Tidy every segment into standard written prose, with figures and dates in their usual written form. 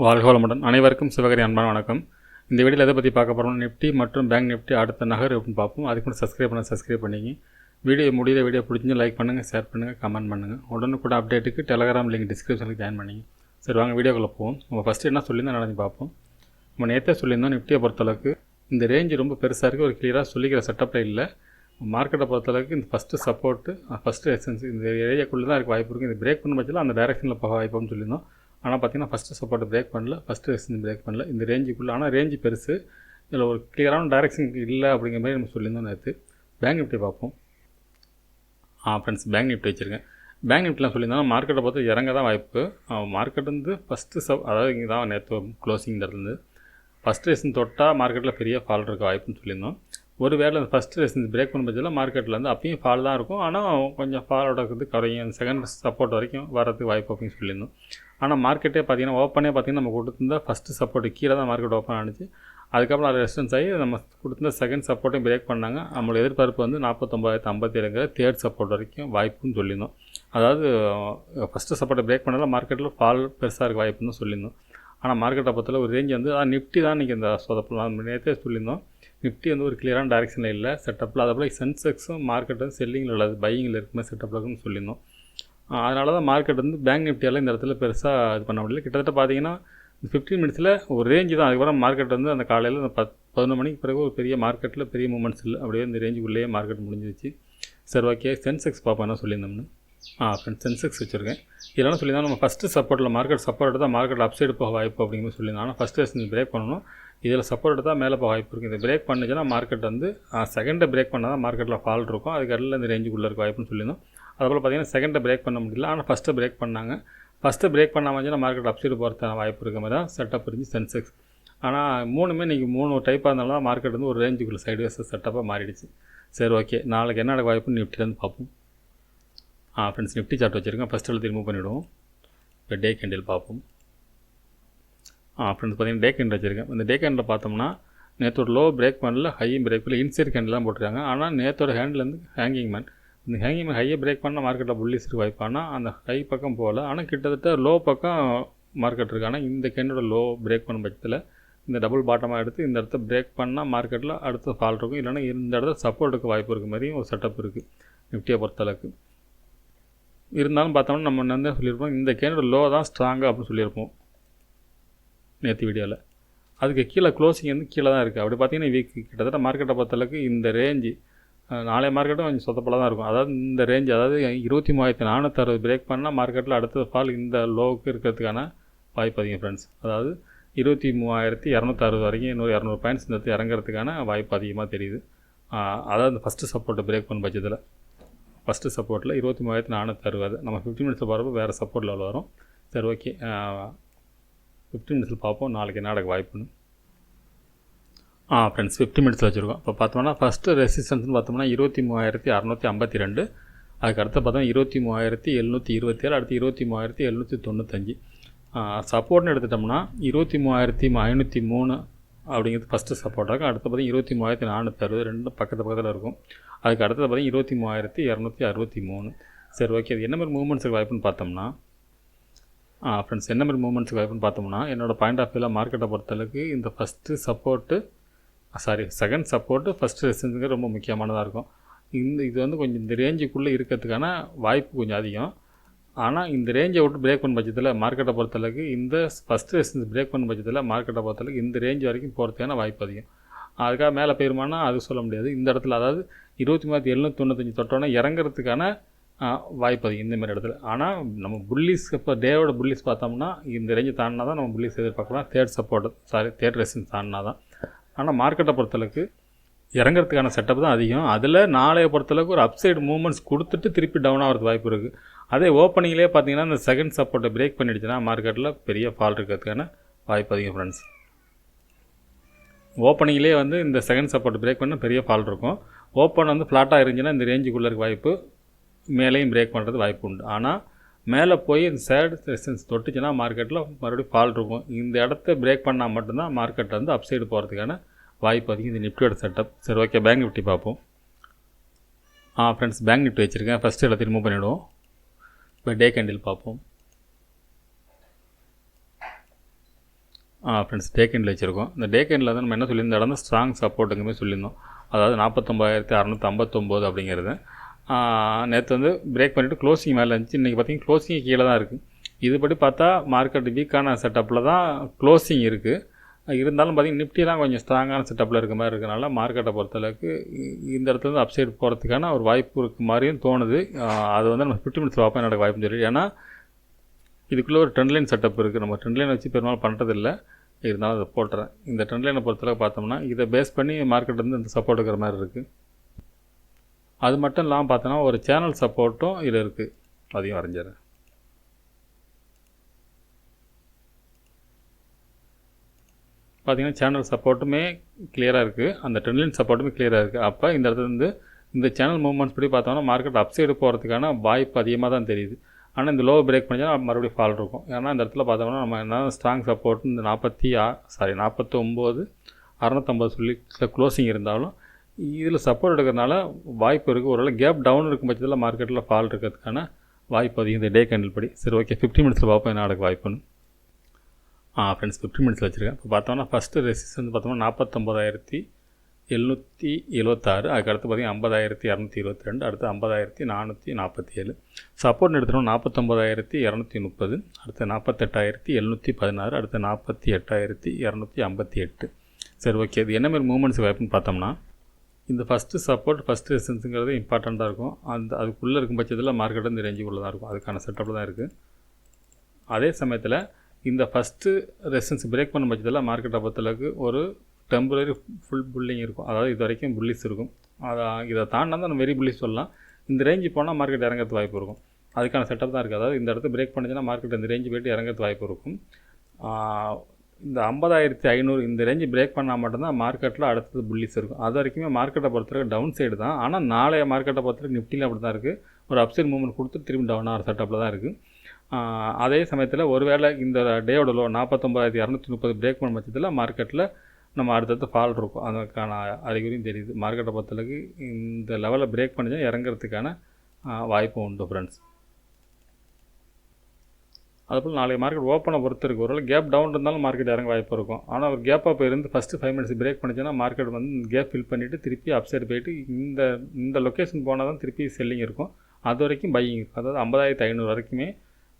வாழ்க வளமுடன். அனைவருக்கும் சிவகரி அன்பான வணக்கம். இந்த வீடியோவில் எதை பற்றி பார்க்க போகிறோம், நிஃப்டி மற்றும் பேங்க் நிஃப்டி அடுத்த நகர் அப்படின்னு பார்ப்போம். அதுக்கு மட்டும் சப்ஸ்கிரைப் பண்ணிங்க. வீடியோ பிடிச்சி லைக் பண்ணுங்கள், ஷேர் பண்ணுங்கள், கமெண்ட் பண்ணுங்கள். உடனுக்குள்ள அப்டேட்டுக்கு டெலகிராம் லிங்க் டிஸ்கிரிப்ஷனுக்கு ஜாயின் பண்ணிங்க. சரி, வாங்க வீடியோக்குள்ளே போவோம். நம்ம ஃபஸ்ட்டு என்ன சொல்லியிருந்தோம் நடந்து பார்ப்போம். நம்ம நேற்றே சொல்லியிருந்தோம், நிஃப்டியை பொறுத்தளவுக்கு இந்த ரேஞ்சு ரொம்ப பெருசாக இருக்குது, ஒரு கிளியராக சொல்லிக்கிற செட்டப்பில் இல்லை. மார்க்கெட்டை பொறுத்தளவுக்கு இந்த ஃபஸ்ட்டு சப்போர்ட்டு ஃபஸ்ட்டு எசன்ஸ் இந்த ஏரியாக்குள்ளே தான் இருக்குது வாய்ப்பு இருக்குது. இந்த பிரேக் பண்ண பட்சத்தில் அந்த டைரெக்ஷனில் போக வாய்ப்புன்னு சொல்லியிருந்தோம். ஆனால் பார்த்திங்கன்னா ஃபஸ்ட்டு சப்போர்ட் பிரேக் பண்ணல, ஃபஸ்ட்டு ரெசிஸ்டன்ஸ் பிரேக் பண்ணல. இந்த ரேஞ்சுக்குள்ளே ஆனால் ரேஞ்சு பெருசு, இதில் ஒரு கிளியரான டைரெக்ஷன் இல்லை அப்படிங்கிற மாதிரி நம்ம சொல்லியிருந்தோம் நேற்று. பேங்க் நிஃப்டி பார்ப்போம். ஃப்ரெண்ட்ஸ், பேங்க் நிஃப்டி வச்சுருக்கேன். பேங்க் நிஃப்டிலாம் சொல்லியிருந்தோம் மார்க்கெட்டை பார்த்து இறங்க தான் வாய்ப்பு. மார்க்கெட் வந்து ஃபஸ்ட்டு அதாவது இங்கே தான் நேற்று க்ளோசிங் இருந்து ஃபஸ்ட்டு ரெசிஸ்டன்ஸ் தொட்டால் மார்க்கெட்டில் பெரிய ஃபால் இருக்க வாய்ப்புன்னு சொல்லியிருந்தோம். ஒரு வேளை அந்த ஃபஸ்ட்டு ரெசிஸ்டன்ஸ் பிரேக் பண்ண பட்சத்தில் மார்க்கெட்டில் வந்து அப்பயும் ஃபால் தான் இருக்கும், ஆனால் கொஞ்சம் ஃபாலோட இருக்குது குறையும். அந்த செகண்ட் சப்போர்ட் வரைக்கும் வரதுக்கு வாய்ப்பு அப்படின்னு சொல்லியிருந்தோம். ஆனால் மார்க்கெட்டே பார்த்திங்கன்னா ஓப்பனே பார்த்திங்கன்னா நம்ம கொடுத்துருந்தா ஃபஸ்ட்டு சப்போர்ட்டு கீழே தான் மார்க்கெட் ஓப்பன் ஆனிச்சு. அதுக்கப்புறம் அது ரெசிஸ்டன்ஸ் ஆகி நம்ம கொடுத்துருந்த செகண்ட் சப்போர்ட்டையும் பிரேக் பண்ணாங்க. நம்மளோட எதிர்பார்ப்பு வந்து 49,057 தேர்ட் சப்போர்ட் வரைக்கும் வாய்ப்புன்னு சொல்லியிருந்தோம். அதாவது ஃபஸ்ட்டு சப்போர்ட்டை பிரேக் பண்ணாலும் மார்க்கெட்டில் ஃபால் பெருசாக இருக்க வாய்ப்புன்னு சொல்லியிருந்தோம். ஆனால் மார்க்கெட்டை பொறுத்தவரை ஒரு ரேஞ்ச் வந்து நிஃப்டி தான் இன்றைக்கி இந்த சொதப்பலாம் நேற்றே சொல்லியிருந்தோம். நிஃப்டி வந்து ஒரு கிளியரான டைரெக்ஷனில் இல்லை செட்டப்பில். அதே போல் சென்செக்ஸும் மார்க்கெட் வந்து செல்லிங்கில் உள்ளது, பையிங்கில் இருக்குமே செட்டப்பில் இருக்குன்னு சொல்லியிருந்தோம். அதனால தான் மார்க்கெட் வந்து பேங்க் நிஃப்டியால் இந்த இடத்துல பெருசாக இது பண்ண முடியல. கிட்டத்தட்ட பார்த்தீங்கன்னா 15 மினிட்ஸில் ஒரு ரேஞ்சு தான். அதுக்கப்புறம் மார்க்கெட் வந்து அந்த காலையில் அந்த 11 மணிக்கு பிறகு ஒரு பெரிய மார்க்கெட்டில் பெரிய மூமெண்ட்ஸ் இல்லை, அப்படியே இந்த ரேஞ்சுக்குள்ளேயே மார்க்கெட் முடிஞ்சிருச்சு. சரி, ஓகே. சென்செக்ஸ் பார்ப்போம் என்ன சொல்லியிருந்தோம்னு. ஃப்ரெண்ட்ஸ், சென்செக்ஸ் வச்சுருக்கேன். இதெல்லாம் சொல்லியிருந்தோம் நம்ம ஃபஸ்ட்டு சப்போர்ட்டில் மார்க்கெட் சப்போர்ட் தான் மார்க்கெட் அப்சைடு போக வாய்ப்பு அப்படிங்கிற சொல்லியிருந்தோம். ஆனால் ஃபஸ்ட்டு ரெசிஸ்டன்ஸ் பிரேக் பண்ணணும், இதில் சப்போர்ட் தான் மேலே போக வாய்ப்பு இருக்குது. இந்த பிரேக் பண்ணுச்சுன்னா மார்க்கெட் வந்து செகண்டை பிரேக் பண்ணால் தான் மார்க்கெட்டில் ஃபால் இருக்கும். அதுக்கு அடியில் இந்த ரேஞ்சுக்குள்ளே இருக்க வாய்ப்புன்னு சொல்லியிருந்தோம். அதுபோல் பார்த்திங்கன்னா செகண்டை பிரேக் பண்ண முடியல, ஆனால் ஃபஸ்ட்டு பிரேக் பண்ணாங்க. ஃபஸ்ட்டு பிரேக் பண்ணாமல் இருந்துச்சுன்னா மார்க்கெட் அப்சைடு போகிறதுக்கான வாய்ப்பு இருக்க மாதிரி தான் செட்டப் இருந்துச்சு சென்செக்ஸ். ஆனால் மூணுமே இன்றைக்கி 3 டைப்பாக இருந்தாலும் தான் மார்க்கெட் வந்து ஒரு ரேஞ்சுக்குள்ளே சைடுவேஸ் செட்டப்பாக மாறிடுச்சு. சரி, ஓகே. நாளைக்கு என்ன நடக்க வாய்ப்புன்னு நிஃப்டிலேருந்து பார்ப்போம். ஃப்ரெண்ட்ஸ், நிஃப்டி சார்ட் வச்சுருக்கேன். ஃபஸ்ட்டு எழுதி ரிமூவ் பண்ணிவிடுவோம். இப்போ டே கேண்டில் பார்ப்போம். ஃப்ரெண்ட்ஸ், பார்த்திங்கன்னா டே கேண்டில் வச்சுருக்கேன். இந்த டே கேண்டில் பார்த்தோம்னா நேற்றோட லோ பிரேக் பண்ணல, ஹையும் பிரேக் பண்ணல, இன்சைட் கேண்டில் தான் போட்டிருக்காங்க. ஆனால் நேற்றோட ஹேண்டில் வந்து ஹேங்கிங் மேன். இந்த ஹேங்கிங் மேன் ஹையை பிரேக் பண்ணால் மார்க்கெட்டில் புல்லிஸ் இருக்கு வாய்ப்பு. ஆனால் அந்த ஹை பக்கம் போகல, ஆனால் கிட்டத்தட்ட லோ பக்கம் மார்க்கெட் இருக்குது. ஆனால் இந்த கேண்டோட லோ பிரேக் பண்ண பட்சத்தில் இந்த டபுள் பாட்டமாக எடுத்து இந்த இடத்த பிரேக் பண்ணால் மார்க்கெட்டில் அடுத்த ஃபால் இருக்கும், இல்லைனா இந்த இடத்துல சப்போர்ட்டுக்கு வாய்ப்பு இருக்க மாதிரியும் ஒரு செட்டப் இருக்குது நிஃப்டியை பொறுத்தளவுக்கு. இருந்தாலும் பார்த்தோம்னா நம்ம என்ன சொல்லியிருப்போம், இந்த கேண்டோட லோ தான் ஸ்ட்ராங்காக அப்படின்னு சொல்லியிருப்போம் நேற்று வீடியோவில். அதுக்கு கீழே க்ளோசிங் வந்து கீழே தான் இருக்குது. அப்படி பார்த்தீங்கன்னா வீக் கிட்டத்தட்ட மார்க்கெட்டை பொறுத்தளவுக்கு இந்த ரேஞ்சு நாளைய மார்க்கெட்டும் கொஞ்சம் சொத்தப்பல தான் இருக்கும். அதாவது இந்த ரேஞ்சு, அதாவது 23,460 பிரேக் பண்ணால் மார்க்கெட்டில் அடுத்த ஃபால் இந்த லோவுக்கு இருக்கிறதுக்கான வாய்ப்பு அதிகம் ஃப்ரெண்ட்ஸ். அதாவது 23,260 வரைக்கும் இன்னொரு 200 பாயிண்ட்ஸ் இந்த இடத்துல இறங்குறதுக்கான வாய்ப்பு அதிகமாக தெரியுது. அதாவது ஃபஸ்ட்டு சப்போர்ட்டை பிரேக் பண்ண பட்சத்தில் ஃபஸ்ட்டு சப்போர்ட்டில் 23,460 நம்ம 15 மினிட்ஸில் போகிறப்போ வேறு சப்போர்ட் லெவல் வரும். சரி, ஓகே. 15 மினிட்ஸில் பார்ப்போம் நாளைக்கு என்ன நடக்க வாய்ப்புன்னு. ஃப்ரெண்ட்ஸ், 50 மினிட்ஸில் வச்சுருக்கோம். இப்போ பார்த்தோம்னா ஃபஸ்ட்டு ரெசிஸ்டன்ஸ்னு பார்த்தோம்னா 23,652. அதுக்கு அடுத்து பார்த்தோம்னா 23,727. அடுத்து 23,795. சப்போர்ட்னு எடுத்துட்டோம்னா 23,503 அப்படிங்கிறது ஃபஸ்ட்டு சப்போர்ட்டாக இருக்கும். அடுத்து பார்த்தீங்கன்னா 23,460 ரெண்டும் பக்கத்தில் இருக்கும். அதுக்கு அடுத்தது பார்த்தீங்கன்னா 23,263. சரி, ஓகே. அது என்ன மாதிரி மூவ்மெண்ட்ஸுக்கு வாய்ப்புன்னு பார்த்தோம்னா ஃப்ரெண்ட்ஸ், என்ன மாதிரி மூவ்மெண்ட்ஸுக்கு வாய்ப்புன்னு பார்த்தோம்னா என்னோடய பாயிண்ட் ஆஃப் வியூவில் மார்க்கெட்டை பொறுத்தளவுக்கு இந்த first support second support first ரெசிஸ்டன்ஸுங்கிறது ரொம்ப முக்கியமானதாக இருக்கும். இது வந்து கொஞ்சம் இந்த ரேஞ்சுக்குள்ளே இருக்கிறதுக்கான வாய்ப்பு கொஞ்சம் அதிகம். ஆனால் இந்த ரேஞ்சை விட்டு பிரேக் பண்ண பட்சத்தில் மார்க்கெட்டை பொறுத்தளவுக்கு இந்த ஃபஸ்ட்டு ரெசிஸ்டன்ஸ் பிரேக் பண்ண பட்சத்தில் மார்க்கெட்டை பொறுத்தளவுக்கு இந்த ரேஞ்ச் வரைக்கும் போகிறதுக்கான வாய்ப்பு அதிகம். அதுக்காக மேலே போயிருமானா அது சொல்ல முடியாது. இந்த இடத்துல அதாவது 23,795 தொட்டோன்னா இறங்குறதுக்கான வாய்ப்பு அதிகம் இந்தமாதிரி இடத்துல. ஆனால் நம்ம புல்லிஸ் இப்போ டேவோட புல்லிஸ் பார்த்தோம்னா இந்த ரேஞ்சு தாண்டினா தான் நம்ம புல்லிஸ் எதிர்பார்க்கலாம். தேர்ட் ரெசிஸ்டன்ஸ் தாண்டினா தான். ஆனால் மார்க்கெட்டை பொறுத்தளவுக்கு இறங்கிறதுக்கான செட்டப் தான் அதிகம். அதில் நாளைய பொறுத்தளவுக்கு ஒரு அப்சைடு மூவ்மெண்ட்ஸ் கொடுத்துட்டு திருப்பி டவுன் ஆகிறது வாய்ப்பு இருக்குது. அதே ஓப்பனிங்லேயே பார்த்தீங்கன்னா இந்த செகண்ட் சப்போர்ட்டை பிரேக் பண்ணிடுச்சுன்னா மார்க்கெட்டில் பெரிய ஃபால் இருக்கிறதுக்கான வாய்ப்பு அதிகம் ஃப்ரெண்ட்ஸ். ஓப்பனிங்லேயே வந்து இந்த செகண்ட் சப்போர்ட் பிரேக் பண்ணால் பெரிய ஃபால் இருக்கும். ஓப்பன் வந்து ஃப்ளாட்டாக இருந்துச்சுன்னா இந்த ரேஞ்சுக்குள்ளே இருக்க வாய்ப்பு, மேலேயும் பிரேக் பண்ணுறது வாய்ப்பு உண்டு. ஆனால் மேலே போய் இந்த சேட் ரெசிஸ்டன்ஸ் தொட்டுச்சுன்னா மார்க்கெட்டில் மறுபடியும் ஃபால் இருக்கும். இந்த இடத்த பிரேக் பண்ணால் மட்டும்தான் மார்க்கெட்டில் வந்து அப்சைடு போகிறதுக்கான வாய்ப்பு அதிகம் இந்த நிஃப்டியோட செட்டப். சரி, ஓகே. பேங்க் நிஃப்டி பார்ப்போம். ஃப்ரெண்ட்ஸ், பேங்க் நிஃப்டி வச்சுருக்கேன். ஃபஸ்ட்டு எல்லாத்தையும் ரிமூவ் பண்ணிவிடுவோம். இப்போ டே கேண்டில் பார்ப்போம். ஃப்ரெண்ட்ஸ் டே கேண்டில் வச்சுருக்கோம். இந்த டே கேண்டில் வந்து நம்ம என்ன சொல்லியிருந்த இடம் தான் ஸ்ட்ராங் சப்போர்ட்டுங்குமே சொல்லியிருந்தோம். அதாவது 49,659 அப்படிங்கிறது நேற்று வந்து பிரேக் பண்ணிவிட்டு க்ளோசிங் மேலே இருந்துச்சு. இன்றைக்கி பார்த்திங்கன்னா க்ளோசிங் கீழே தான் இருக்குது. இதுபடி பார்த்தா மார்க்கெட் வீக்கான செட்டப்பில் தான் க்ளோசிங் இருக்குது. இருந்தாலும் பார்த்திங்கன்னா நிஃப்டிலாம் கொஞ்சம் ஸ்ட்ராங்கான செட்டப்பில் இருக்க மாதிரி இருக்கனால மார்க்கெட்டை பொறுத்தளவுக்கு இந்த இடத்துல வந்து அப்சைடு போகிறதுக்கான ஒரு வாய்ப்பு இருக்க மாதிரியும் தோணுது. அது வந்து நம்ம 50 மினிட்ஸ் பார்ப்போம் நடக்க வாய்ப்பு தெரியும். ஏன்னா இதுக்குள்ளே ஒரு ட்ரெண்ட் லைன் செட்டப் இருக்குது. நம்ம ட்ரெண்ட் லைன் வச்சு பெரும்பாலும் பண்ணுறதில்லை, இருந்தாலும் அதை போட்டுறேன். இந்த ட்ரெண்ட் லைனை பொறுத்தளவுக்கு பார்த்தோம்னா இதை பேஸ் பண்ணி மார்க்கெட் வந்து இந்த சப்போர்ட் இருக்கிற மாதிரி இருக்குது. அது மட்டும் இல்லாமல் பார்த்தோன்னா ஒரு சேனல் சப்போர்ட்டும் இதில் இருக்குது. அதையும் வரைஞ்சிடறேன். பார்த்திங்கன்னா சேனல் சப்போர்ட்டுமே கிளியராக இருக்குது, அந்த ட்ரெண்ட் லைன் சப்போர்ட்டுமே கிளியராக இருக்குது. அப்போ இந்த இடத்துல வந்து இந்த சேனல் மூவ்மெண்ட்ஸ் படி பார்த்தோம்னா மார்க்கெட் அப்சைடு போகிறதுக்கான வாய்ப்பு அதிகமாக தான் தெரியுது. ஆனால் இந்த லோ பிரேக் பண்ணிச்சா மறுபடியும் ஃபால் இருக்கும். ஏன்னா இந்த இடத்துல பார்த்தோம்னா நம்ம என்ன ஸ்ட்ராங் சப்போர்ட் இந்த 49,650 சொல்லி க்ளோசிங் இருந்தாலும் இதில் சப்போர்ட் எடுக்கிறதுனால வாய்ப்பு இருக்குது. ஒருவேளை கேப் டவுன் இருக்கும் பட்சத்தில் மார்க்கெட்டில் ஃபால் இருக்கிறதுக்கான வாய்ப்பு அதிகம் இந்த டே கேண்டில் படி. சரி, ஓகே, 50 மினிட்ஸில் பார்ப்போம் என்ன நடக்க வாய்ப்புன்னு. ஃப்ரெண்ட்ஸ் 50 மினிட்ஸில் வச்சுருக்கேன். இப்போ பார்த்தோம்னா ஃபஸ்ட்டு ரெசிஸ்டன்ஸ் பார்த்தோம்னா 49,776, அதுக்கடுத்து பார்த்திங்கன்னா 50,222, அடுத்து 50,447. சப்போர்ட் எடுத்துட்டோம் 49,230, அடுத்து 48,716, அடுத்து 48,258. சரி, ஓகே, இது என்ன மாதிரி மூவ்மெண்ட்ஸ் வாய்ப்புன்னு பார்த்தோம்னா இந்த ஃபஸ்ட்டு சப்போர்ட் ஃபஸ்ட்டு ரெசிஸ்டன்ஸுங்கிறது இம்பார்ட்டண்ட்டாக இருக்கும். அதுக்குள்ளே இருக்கும் பட்சத்தில் மார்க்கெட் இந்த ரேஞ்சுக்குள்ளே தான் இருக்கும், அதுக்கான செட்டப்பில் தான் இருக்குது. அதே சமயத்தில் இந்த ஃபஸ்ட்டு ரெசிஸ்டன்ஸ் பிரேக் பண்ண பட்சத்தில் மார்க்கெட்டை பொறுத்தளவுக்கு ஒரு டெம்பரரி ஃபுல் புல்லிங் இருக்கும். அதாவது இது வரைக்கும் புல்லிஸ் இருக்கும். இதை தாண்டினா தான் வெரி புல்லிஸ் சொல்லலாம். இந்த ரேஞ்சு போனால் மார்க்கெட் இறங்கிறது வாய்ப்பு இருக்கும். அதுக்கான செட்டப் தான் இருக்குது. அதாவது இந்த இடத்துல பிரேக் பண்ணிச்சுன்னா மார்க்கெட் இந்த ரேஞ்சு போய்ட்டு இறங்கிறது வாய்ப்பு இருக்கும். இந்த 50,500 இந்த ரேஞ்சு பிரேக் பண்ணால் மட்டும்தான் மார்க்கெட்டில் அடுத்தது புல்லிஸ் இருக்கும். அது வரைக்குமே மார்க்கெட்டை பொறுத்தவரைக்கும் டவுன் சைடு தான். ஆனால் நாளைய மார்க்கெட்டை பொறுத்தவரைக்கும் நிஃப்டியில் அப்படி தான் இருக்குது. ஒரு அப்சைட் மூவ்மெண்ட் கொடுத்து திரும்பி டவுன் ஆகிற செட்டப்பில் தான் இருக்குது. அதே சமயத்தில் ஒருவேளை இந்த டேயோட லோ 49,230 பிரேக் பண்ண பட்சத்தில் மார்க்கெட்டில் நம்ம அடுத்தடுத்து ஃபால் இருக்கும். அதுக்கான அறிகுறியும் தெரியுது. மார்க்கெட்டை பொறுத்தளவுக்கு இந்த லெவலில் பிரேக் பண்ணிச்சா இறங்கிறதுக்கான வாய்ப்பும் உண்டு ஃப்ரெண்ட்ஸ். அதுபோல் நாளைய மார்க்கெட் ஓப்பனை பொறுத்து இருக்குது. ஒருவேளை கேப் டவுன் இருந்தாலும் மார்க்கெட் இறங்க வாய்ப்பு இருக்கும். ஆனால் ஒரு கேப் அப் இருந்து ஃபஸ்ட்டு 5 மினிட்ஸ் பிரேக் பண்ணிச்சுன்னா மார்க்கெட் வந்து கேப் ஃபில் பண்ணிவிட்டு திருப்பி அப்சைடு போயிட்டு இந்த லொக்கேஷன் போனால் தான் திருப்பி செல்லிங் இருக்கும். அது வரைக்கும் பையிங் இருக்கும். அதாவது 50,500 வரைக்குமே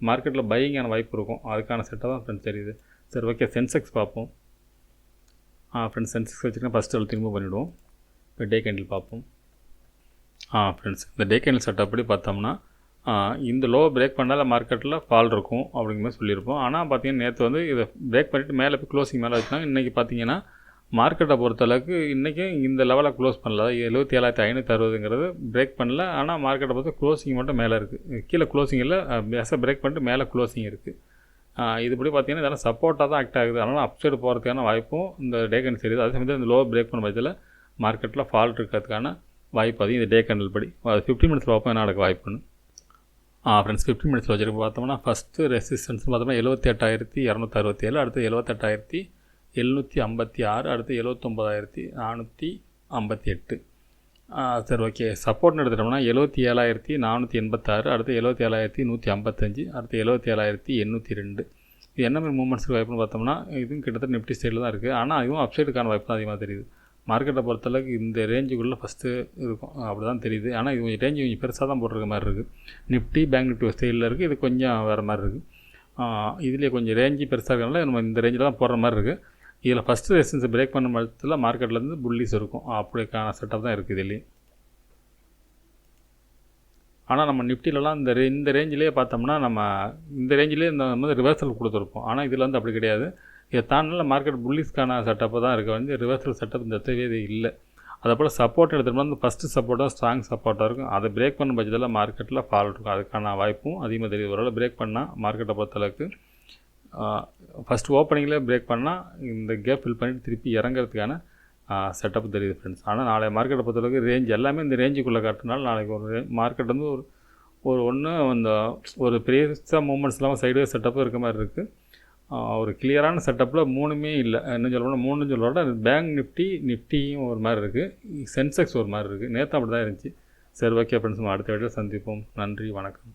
மார்க்கெட்டில் பையிங்கான வாய்ப்பு இருக்கும். அதுக்கான செட்டாக தான் ஃப்ரெண்ட்ஸ் தெரியுது. சரி, ஓகே, சென்செக்ஸ் பார்ப்போம். ஃப்ரெண்ட்ஸ் சென்செக்ஸ் வச்சுருக்கேன். ஃபஸ்ட்டு அதில் திரும்ப பண்ணிவிடுவோம். இப்போ டே கேண்டில் பார்ப்போம். ஃப்ரெண்ட்ஸ் இந்த டே கேண்டில் செட்டப் படி பார்த்தோம்னா இந்த லோ பிரேக் பண்ணால் மார்க்கெட்டில் ஃபால் இருக்கும் அப்படிங்கிற மாதிரி சொல்லியிருப்போம். ஆனால் பார்த்தீங்கன்னா நேற்று வந்து இதை பிரேக் பண்ணிவிட்டு மேலே போய் க்ளோசிங் மேலே வச்சுனாங்க. இன்றைக்கி பார்த்தீங்கன்னா மார்க்கெட்டை பொறுத்தளவுக்கு இன்றைக்கும் இந்த லெவலில் க்ளோஸ் பண்ணல. 77,560 பிரேக் பண்ணல. ஆனால் மார்க்கெட்டை பொறுத்த க்ளோசிங் மட்டும் மேலே இருக்குது. கீழே க்ளோசிங் இல்லை, பேஸாக பிரேக் பண்ணிட்டு மேலே க்ளோசிங் இருக்குது. இதுபடி பார்த்தீங்கன்னா இதெல்லாம் சப்போர்ட்டாக தான் ஆக்ட் ஆகுது. அதனால் அப்சைடு போகிறதுக்கான வாய்ப்பும் இந்த டே கேண்டில் தெரியுது. அதே சமயத்தில் இந்த லோ பிரேக் பண்ண பட்சத்தில் மார்க்கெட்டில் ஃபால்ட் இருக்கிறதுக்கான வாய்ப்பு அதிகம் இந்த டே கேண்டில் படி. அது 50 மினிட்ஸ் பார்ப்போம் என்ன நடக்க வாய்ப்புன்னு. ஃப்ரெண்ட்ஸ் 50 மினிட்ஸில் வச்சுருக்கோம். பார்த்தோம்னா ஃபஸ்ட்டு ரெசிஸ்டன்ஸ் பார்த்தோம்னா 78,267, அடுத்து 78,756, அடுத்து 79,458. சரி, ஓகே, சப்போர்ட்னு எடுத்துட்டோம்னா 77,486, அடுத்து 77,155, அடுத்து 77,802. இது என்ன மாதிரி மூவ்மெண்ட்ஸுக்கு வாய்ப்புன்னு பார்த்தோம்னா இதுவும் கிட்டத்தட்ட நிஃப்டி ஸ்டைலில் தான் இருக்குது. ஆனால் இதுவும் அப்சைடுக்கான வாய்ப்பு தான் அதிகமாக தெரியுது. மார்க்கெட்டை பொறுத்தளவுக்கு இந்த ரேஞ்சுக்குள்ளே ஃபஸ்ட்டு இருக்கும் அப்படி தான் தெரியுது. ஆனால் இது கொஞ்சம் ரேஞ்சு கொஞ்சம் பெருசாக தான் போட்டிருக்க மாதிரி இருக்குது. நிஃப்டி பேங்க் நிஃப்டி ஸ்டைலில் இருக்குது. இது கொஞ்சம் வேறு மாதிரி இருக்குது. இதுலேயே கொஞ்சம் ரேஞ்சு பெருசாக இருக்கனால நம்ம இந்த ரேஞ்சில் தான் போடுற மாதிரி இருக்குது. இதில் ஃபஸ்ட்டு ரெசிஸ்டன்ஸ் பிரேக் பண்ண பட்சத்தில் மார்க்கெட்லேருந்து புல்லிஸ் இருக்கும். அப்படிக்கான செட்டப் தான் இருக்குது இதுலேயே. ஆனால் நம்ம நிஃப்டிலலாம் இந்த ரேஞ்சிலே பார்த்தோம்னா நம்ம இந்த ரேஞ்சிலே இந்த மாதிரி ரிவர்சல் கொடுத்துருப்போம். ஆனால் இதில் வந்து அப்படி கிடையாது. இதை தாண்டினால மார்க்கெட் புல்லிஸ்க்கான செட்டப்பு தான் இருக்குது. வந்து ரிவர்சல் செட்டப் இந்த தேவையே இல்லை. அதை போல் சப்போர்ட் எடுத்துகிட்டோம்னா இந்த ஃபஸ்ட்டு சப்போர்ட் தான் ஸ்ட்ராங் சப்போர்ட்டாக இருக்கும். அதை பிரேக் பண்ண பட்சத்தில் மார்க்கெட்டில் ஃபால் இருக்கும். அதுக்கான வாய்ப்பும் அதிகமாக தெரியுது. ஒருவேளை பிரேக் பண்ணால் மார்க்கெட்டை பொறுத்தளவுக்கு ஃபஸ்ட்டு ஓப்பனிங்லேயே பிரேக் பண்ணால் இந்த கேப் ஃபில் பண்ணிவிட்டு திருப்பி இறங்கிறதுக்கான செட்டப் தெரியுது ஃப்ரெண்ட்ஸ். ஆனால் நாளைய மார்க்கெட்டை பொறுத்தளவுக்கு ரேஞ்ச் எல்லாமே இந்த ரேஞ்சுக்குள்ளே காட்டுனால நாளைக்கு ஒரு மார்க்கெட் வந்து ஒன்று அந்த ஒரு பெரிய மூமெண்ட்ஸ் இல்லாமல் சைடு செட்டப்பும் இருக்க மாதிரி இருக்குது. ஒரு கிளியரான செட்டப்பில் மூணுமே இல்லை. என்ன சொல்லணும்னா 3 சொல்லோட பேங்க் நிஃப்டியும் ஒரு மாதிரி இருக்குது, சென்செக்ஸ் ஒரு மாதிரி இருக்குது. நேற்று அப்படி தான் இருந்துச்சு. சரி, ஓகே ஃப்ரெண்ட்ஸ், அடுத்த வீடியோவில் சந்திப்போம். நன்றி, வணக்கம்.